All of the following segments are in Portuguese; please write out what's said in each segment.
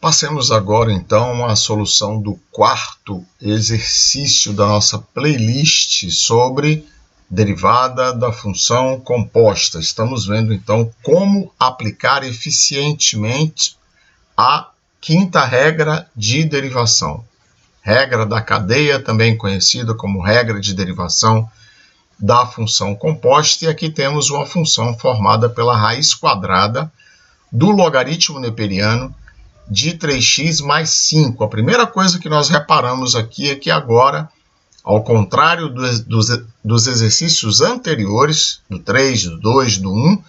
Passemos agora, então, à solução do quarto exercício da nossa playlist sobre derivada da função composta. Estamos vendo, então, como aplicar eficientemente a quinta regra de derivação. Regra da cadeia, também conhecida como regra de derivação da função composta. E aqui temos uma função formada pela raiz quadrada do logaritmo neperiano de 3x mais 5. A primeira coisa que nós reparamos aqui é que agora, ao contrário dos exercícios anteriores, do 3, do 2, do 1,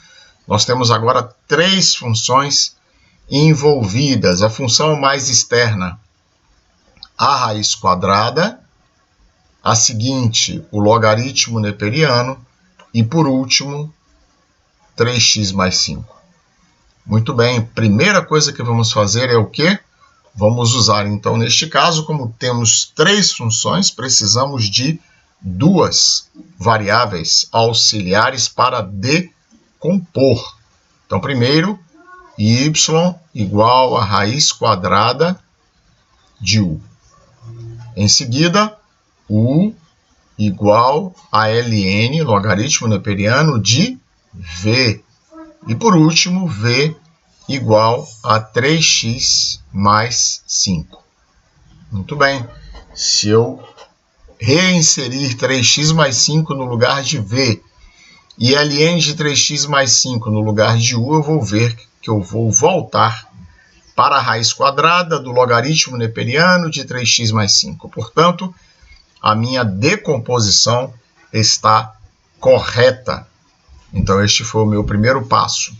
nós temos agora três funções envolvidas. A função mais externa, a raiz quadrada, a seguinte, o logaritmo neperiano, e por último, 3x mais 5. Muito bem, primeira coisa que vamos fazer é o quê? Vamos usar, então, neste caso, como temos três funções, precisamos de duas variáveis auxiliares para decompor. Então, primeiro, y igual a raiz quadrada de u. Em seguida, u igual a ln, logaritmo neperiano, de v. E por último, v igual a 3x mais 5. Muito bem. Se eu reinserir 3x mais 5 no lugar de v e ln de 3x mais 5 no lugar de u, eu vou ver que eu vou voltar para a raiz quadrada do logaritmo neperiano de 3x mais 5. Portanto, a minha decomposição está correta. Então, este foi o meu primeiro passo.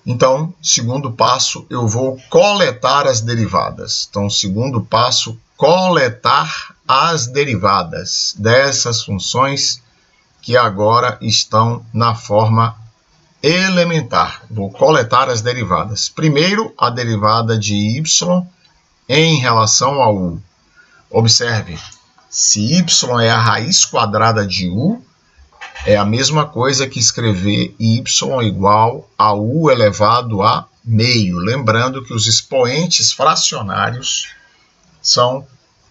Então, segundo passo, eu vou coletar as derivadas. Então, segundo passo, coletar as derivadas dessas funções que agora estão na forma elementar. Vou coletar as derivadas. Primeiro, a derivada de y em relação a u. Observe, se y é a raiz quadrada de u, é a mesma coisa que escrever y igual a u elevado a meio. Lembrando que os expoentes fracionários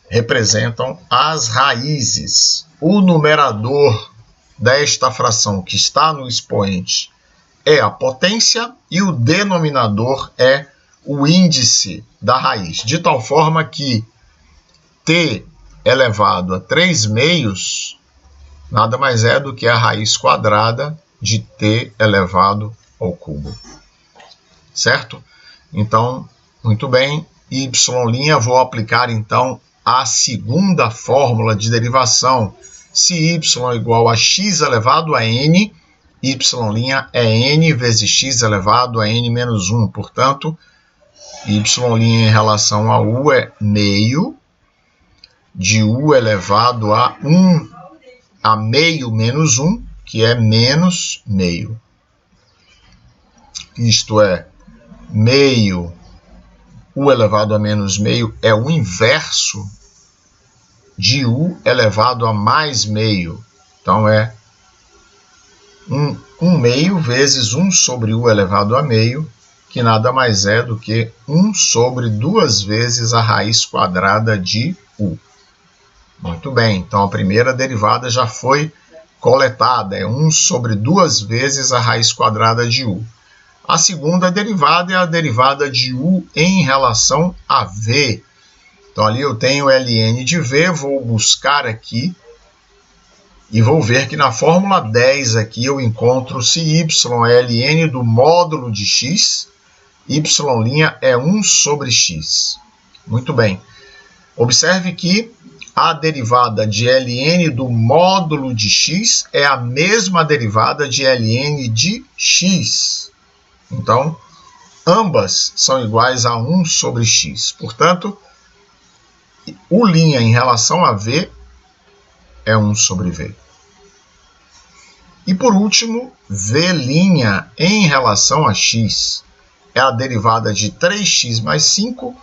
representam as raízes. O numerador desta fração que está no expoente é a potência e o denominador é o índice da raiz. De tal forma que t elevado a 3 meios nada mais é do que a raiz quadrada de t elevado ao cubo. Certo? Então, muito bem, y', vou aplicar então a segunda fórmula de derivação. Se y é igual a x elevado a n, y' é n vezes x elevado a n menos 1. Portanto, y' em relação a u é meio de u elevado a 1 a meio menos 1, que é menos meio. Isto é, meio, u elevado a menos meio é o inverso de u elevado a mais meio. Então, é 1 meio vezes 1 sobre u elevado a meio, que nada mais é do que 1 sobre 2 vezes a raiz quadrada de u. Muito bem, então a primeira derivada já foi coletada, é 1 sobre 2 vezes a raiz quadrada de u. A segunda derivada é a derivada de u em relação a v. Então ali eu tenho ln de v, vou buscar aqui e vou ver que na fórmula 10 aqui eu encontro se y é ln do módulo de x, y' é 1 sobre x. Muito bem. Observe que a derivada de ln do módulo de x é a mesma derivada de ln de x. Então, ambas são iguais a 1 sobre x. Portanto, u' em relação a v é 1 sobre v. E por último, v' em relação a x é a derivada de 3x mais 5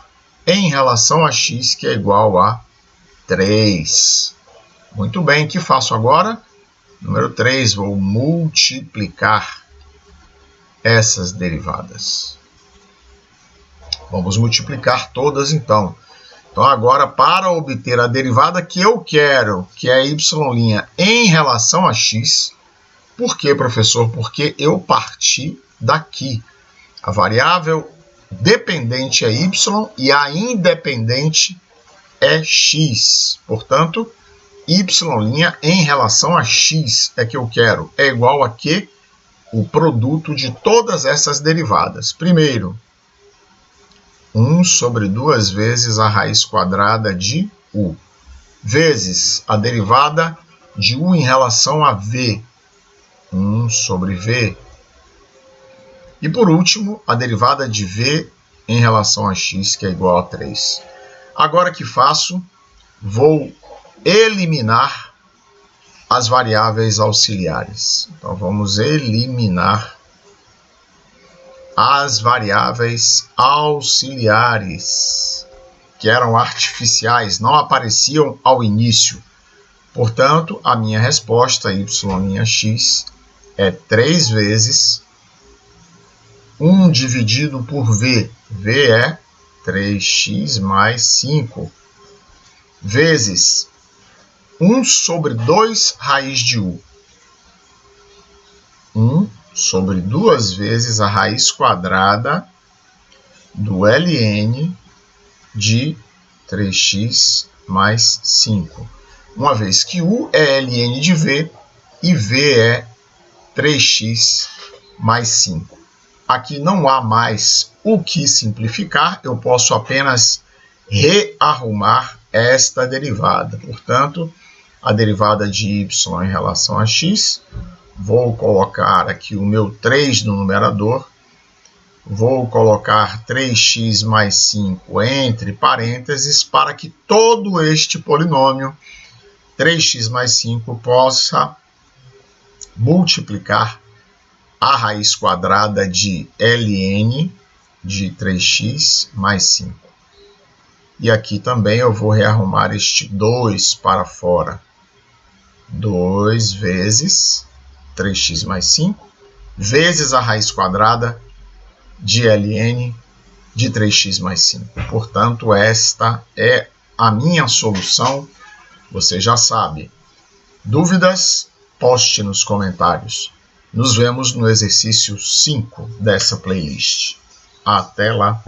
em relação a x, que é igual a 3. Muito bem, o que faço agora? Número 3, vou multiplicar essas derivadas. Vamos multiplicar todas então. Então agora, para obter a derivada que eu quero, que é y' em relação a x, por quê, professor? Porque eu parti daqui. A variável dependente é y e a independente é x. Portanto, y' em relação a x é que eu quero. É igual a quê? O produto de todas essas derivadas. Primeiro, 1 sobre 2 vezes a raiz quadrada de u, vezes a derivada de u em relação a v, 1 sobre v. E por último, a derivada de v em relação a x, que é igual a 3. Agora que faço, vou eliminar as variáveis auxiliares. Então vamos eliminar as variáveis auxiliares, que eram artificiais, não apareciam ao início. Portanto, a minha resposta, y'(x), é 3 vezes 1 dividido por v. v é 3x mais 5, vezes 1 sobre 2 raiz de u. 1 sobre 2 vezes a raiz quadrada do ln de 3x mais 5. Uma vez que u é ln de v e v é 3x mais 5. Aqui não há mais o que simplificar, eu posso apenas rearrumar esta derivada. Portanto, a derivada de y em relação a x, vou colocar aqui o meu 3 no numerador, vou colocar 3x mais 5 entre parênteses para que todo este polinômio, 3x mais 5, possa multiplicar a raiz quadrada de ln de 3x mais 5. E aqui também eu vou rearrumar este 2 para fora. 2 vezes 3x mais 5, vezes a raiz quadrada de ln de 3x mais 5. Portanto, esta é a minha solução. Você já sabe. Dúvidas? Poste nos comentários. Nos vemos no exercício 5 dessa playlist. Até lá!